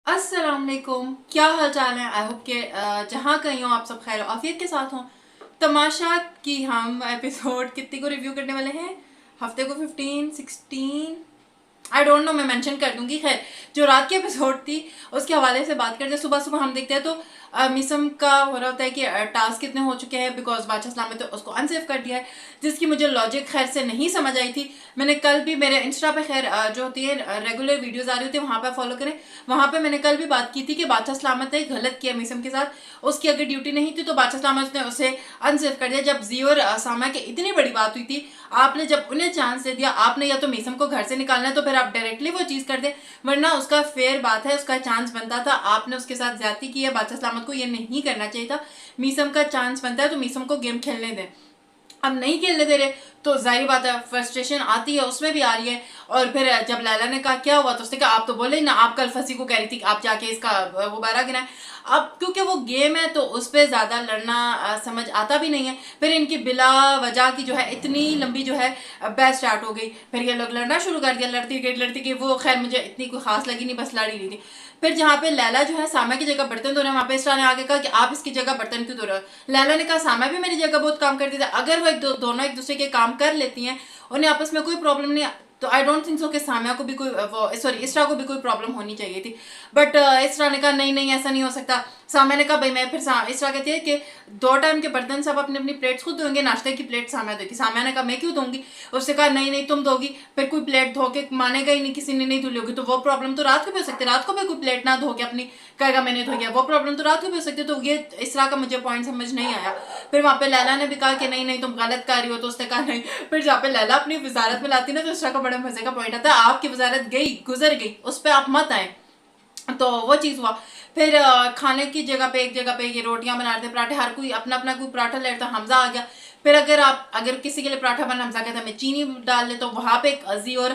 अस्सलाम वालेकुम, क्या हाल चाल है। आई होप के जहाँ कहीं हो आप सब खैर आफियत के साथ हों। तमाशा की हम एपिसोड कितनी को रिव्यू करने वाले हैं, हफ्ते को 15 16 आई डोंट नो, मैं मेंशन कर दूंगी। खैर, जो रात की एपिसोड थी उसके हवाले से बात करते हैं। सुबह सुबह हम देखते हैं तो मिसम का हो रहा होता है कि टास्क कितने हो चुके हैं, बिकॉज बादशाह इस्लाम ने तो उसको अनसेव कर दिया है, जिसकी मुझे लॉजिक खैर से नहीं समझ आई थी। मैंने कल भी मेरे इंस्टा पे खैर जो होती है रेगुलर वीडियोज आ रही होती है वहां पर फॉलो करें, वहां पे मैंने कल भी बात की थी कि बादशाह सलामत ने गलत किया मिसम के साथ। उसकी अगर ड्यूटी नहीं थी तो बादशाह सलामत ने उसे अनसेव कर दिया। जब जी और सामा की इतनी बड़ी बात हुई थी, आपने जब उन्हें चांस दे दिया, आपने या तो मिसम को घर से निकालना है तो फिर आप डायरेक्टली वो चीज कर दे, वरना उसका फेयर बात है, उसका चांस बनता था। आपने उसके साथ ज्यादती की है, बादशाह सलामत को ये नहीं करना चाहिए था। मिसम का चांस बनता है तो मिसम को गेम खेलने दें। अब नहीं खेलने दे रहे तो जाहिर बात है फ्रस्ट्रेशन आती है, उसमें भी आ रही है। और फिर जब लैला ने कहा क्या हुआ तो उसने कहा आप तो बोले ना, आप कल फंसी को कह रही थी कि आप जाके इसका वो बारह गिराएं। अब क्योंकि वो गेम है तो उस पर ज्यादा लड़ना समझ आता भी नहीं है। फिर इनकी बिला वजह की जो है इतनी लंबी जो है बहस स्टार्ट हो गई, फिर ये लोग लड़ना शुरू कर दिया। लड़ती गई वो खैर मुझे इतनी कोई खास लगी नहीं, बस लड़ ही रही थी। फिर जहाँ पे लैला जो है सामा की जगह बर्तन धो रहे हैं, वहां पे इसरा ने आगे कहा कि आप इसकी जगह बर्तन क्यों धो रहे हो। लैला ने कहा सामा भी मेरी जगह बहुत काम करती थी, अगर वो दोनों एक दूसरे के काम कर लेती हैं, उन्हें आपस में कोई प्रॉब्लम नहीं, तो आई डोंट थिंक सो कि सामिया को भी कोई इसरा को भी कोई प्रॉब्लम होनी चाहिए थी। बट इसरा ने कहा नहीं नहीं ऐसा नहीं हो सकता। सामिया ने कहा भाई मैं फिर इसरा कहती है कि 2 टाइम के बर्तन सब अपनी अपनी प्लेट्स खुद धोएंगे, नाश्ते की प्लेट सामिया देगी। सामिया ने कहा मैं क्यों दूंगी, उससे कहा नहीं नहीं तुम दोगी। फिर कोई प्लेट धो के मानेगा ही नहीं, किसी ने नहीं धुली होगी, तो वो प्रॉब्लम तो रात को भी हो सकती है। रात को भी कोई प्लेट ना धो के अपनी कहेगा मैंने धो गया, वो प्रॉब्लम तो रात को भी हो सकती है। तो ये इसरा का मुझे पॉइंट समझ नहीं आया। फिर वहां पे लैला ने भी कहा कि नहीं नहीं तुम गलत कर रही हो, तो उसने कहा नहीं। फिर जहाँ पे लैला अपनी वजारत में लाती ना तो इसरा का बड़ा मजे का पॉइंट आता है, आपकी वजारत गई गुजर गई, उस पर आप मत आए। तो वो चीज हुआ। फिर खाने की जगह पे एक जगह पे ये रोटियां बना रहे थे, पराठे, हर कोई अपना अपना कोई पराठा ले रहा था। हमजा आ गया। फिर अगर किसी के लिए पराठा बना, हमजा कहता मैं चीनी डाल ले, तो वहां पे एक अजी और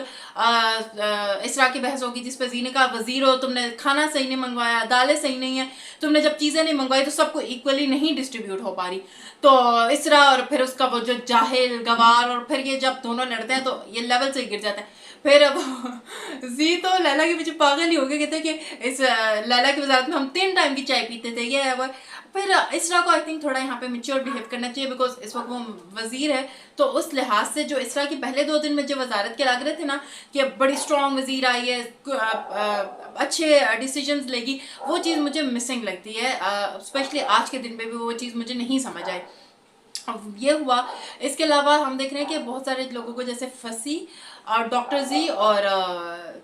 इसरा की बहस होगी, जिसपे जी ने कहा वजीर हो तुमने खाना सही नहीं मंगवाया, दालें सही नहीं है, तुमने जब चीजें नहीं मंगवाई तो सबको इक्वली नहीं डिस्ट्रीब्यूट हो पा रही। तो इसरा और फिर उसका वो जो जाहिल गवार, और फिर ये जब दोनों लड़ते हैं तो ये लेवल से गिर जाता है। फिर अब जी तो लैला के पीछे पागल ही हो गए, कहते कि इस लैला की वजारत में हम 3 टाइम की चाय पीते थे, ये है वो। फिर इसरा को आई थिंक थोड़ा यहाँ पे मेच्योर बिहेव करना चाहिए, बिकॉज इस वक्त वो वजीर है। तो उस लिहाज से जो इसरा की पहले 2 दिन में जो वजारत के लग रहे थे ना कि बड़ी स्ट्रॉन्ग वजीर आई है, अच्छे डिसीजंस लेगी, वो चीज़ मुझे मिसिंग लगती है। स्पेशली आज के दिन पे भी वो चीज़ मुझे नहीं समझ आई। ये हुआ। इसके अलावा हम देख रहे हैं कि बहुत सारे लोगों को, जैसे फसी और डॉक्टर जी और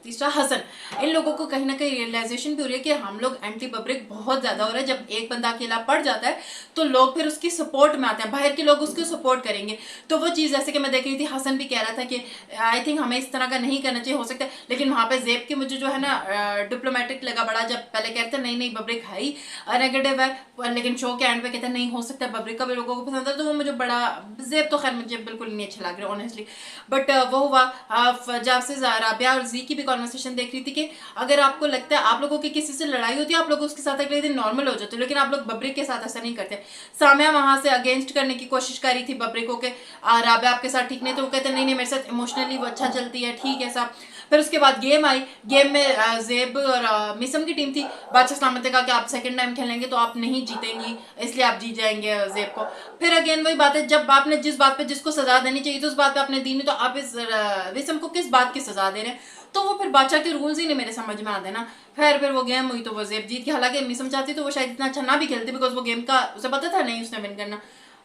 तीसरा हसन, इन लोगों को कहीं ना कहीं रियलाइजेशन भी हो रही है कि हम लोग एंटी पब्लिक बहुत ज्यादा हो रहा है। जब एक बंदा अकेला पड़ जाता है तो लोग फिर उसकी सपोर्ट में आते हैं, बाहर के लोग उसको सपोर्ट करेंगे। तो वो चीज़ जैसे कि मैं देख रही थी, हसन भी कह रहा था कि आई थिंक हमें इस तरह का नहीं करना चाहिए, हो सकता है। लेकिन वहाँ पे जेब की मुझे जो है ना डिप्लोमेटिक लगा बड़ा, जब पहले कहते नहीं नहीं बब्रिक है ही नेगेटिव है, लेकिन शो के एंड पे कहते नहीं हो सकता बब्रिक का भी लोगों को पसंद है, तो वो मुझे बड़ा जेब तो खैर मुझे बिल्कुल नहीं अच्छा लग रहा ऑनेस्टली। बट वो हुआ। जब से राबिया और जी की भी कॉन्वर्सेशन देख रही थी कि अगर आपको लगता है आप लोगों की किसी से लड़ाई होती है, आप लोग उसके साथ अगले दिन नॉर्मल हो जाते हो, लेकिन आप लोग बब्रिक के साथ ऐसा नहीं करते। सामिया वहां से अगेंस्ट करने की कोशिश कर रही थी बब्रिक को कि राबिया आपके साथ ठीक नहीं, तो वो कहते नहीं नहीं मेरे साथ इमोशनली वो अच्छा चलती है, ठीक है सब। फिर उसके बाद गेम आई। गेम में जेब और मिसम की टीम थी। बादशाह सलामत ने कहा कि आप 2nd टाइम खेलेंगे तो आप नहीं जीतेंगी, इसलिए आप जीत जाएंगे जेब को। फिर अगेन वही बात है, जब आपने जिस बात पे जिसको सजा देनी चाहिए तो उस बात पे आपने दी नहीं, तो आप इस मिसम को किस बात की सजा दे रहे हैं। तो वो फिर बादशाह के रूल्स ही नहीं मेरे समझ में आते ना। फिर वो गेम हुई तो वो जेब जीत गई। हालांकि मिसम चाहती तो वो शायद इतना अच्छा ना भी खेलती, बिकॉज वो गेम का उसे पता था नहीं उसने विन करना।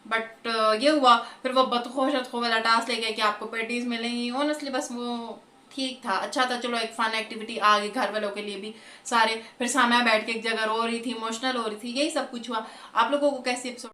बट ये हुआ। फिर वो बदखोश वाला टास्क लेके कि आपको पैटीज मिलेंगी, ऑनेस्टली बस वो ठीक था, अच्छा था, चलो एक फन एक्टिविटी आ गई घर वालों के लिए भी सारे। फिर सामने बैठ के एक जगह रो रही थी, इमोशनल हो रही थी, यही सब कुछ हुआ। आप लोगों को कैसी एपिसोड